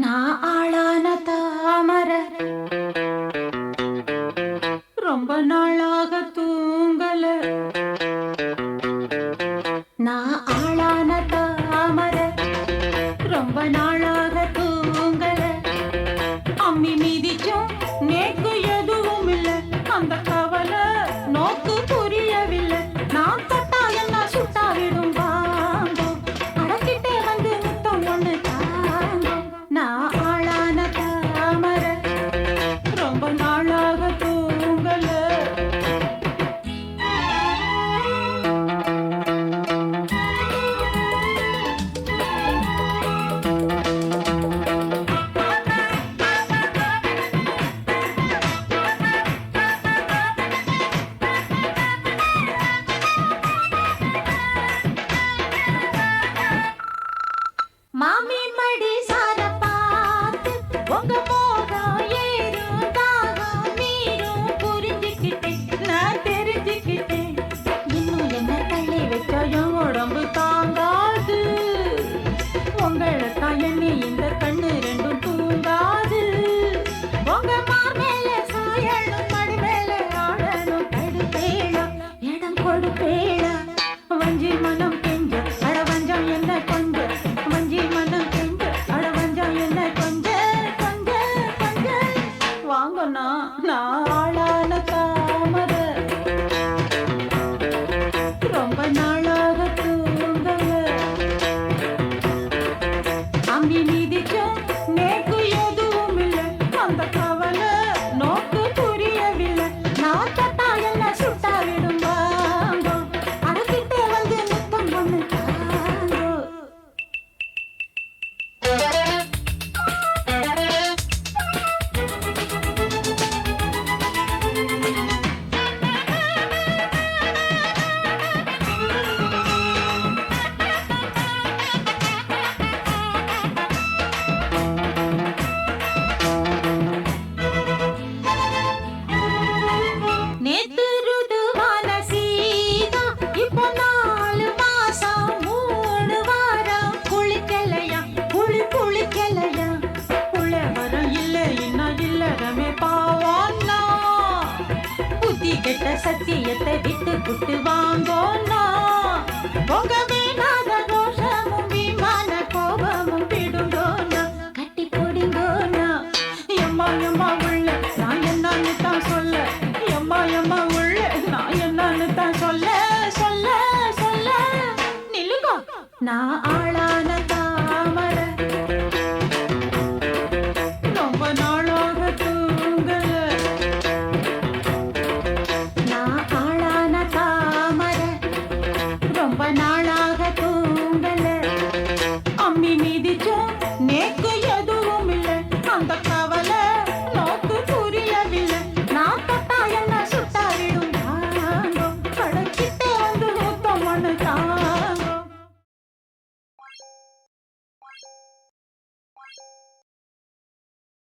நான் ஆளான தாமர ரொம்ப நாளாக தூங்கல. நான் ஆளான தாமர ரொம்ப நாளாக தூங்கல. அம்மி மீதிச்சும் நேக்கு எதுவும் இல்ல. அந்த கவலை நோக்கு புரியவில்லை. நான் தொட்டா என்ன சுட்டா விடும் வாங்கோ. அடக்கிட்டே வந்து முத்தம் ஒண்ணு தாங்கோ. நான் ஆளான தாமர ரொம்ப நாளாக தூங்கல. மாமி மடி சார பார்த்து உங்க மோகம் ஏறும் தாகம் மீறும் புரிஞ்சுக்கிட்டேன். நான் தெரிஞ்சுக்கிட்டேன். இன்னும் என்ன தள்ளி வச்சா என் உடம்பு தாங்காது. உங்களைத்தான் எண்ணி இந்த கண்ணு ரெண்டும் தூங்காது. உங்க மாமேல சாயணும் மடி மேல ஆடணும். தடுப்பேளா இடம் கொடுப்பேளா. வஞ்சி மனம் கெஞ்ச அட வஞ்சம் என்ன கொஞ்ச. வஞ்சி மனம் கெஞ்ச அட வஞ்சம் என்ன கொஞ்ச கொஞ்ச கொஞ்ச. வாங்கண்ணா நான் ஆளான தாமர ரொம்ப நாளாக தூங்கல. அம்பி மீதிச்சும் நேக்கு எதுவும் இல்லை. அந்த கவலை நோக்கு புரியவில்லை. நான் தொட்டா என்ன சுட்டா விடும் வாங்கோ. அடக்கிட்டே வந்து முத்தம் ஒண்ணு தாங்கோ. நேத்து ருதுவான சீதா இப்போ 4 மாசம் 3 வாரம் குளிக்கலையா குளிக்கலையா. புள்ள வரம் இல்லை இன்னும் இல்லறமே பாவான்னா. புத்தி கெட்ட சத்தியத்தை விட்டு புட்டு வாங்கோன்னா. உங்க வீணாத ரோஷமும் விமான கோபமும் விடுங்கோன்னா. கட்டி போடுங்கோன்னா. எம்மா எம்மா உள்ள நான் என்னன்னு தான் சொல்ல. எம்மா எம்மா உள்ள நான் என்னன்னு தான் சொல்ல சொல்ல சொல்ல. நில்லுங்க நான்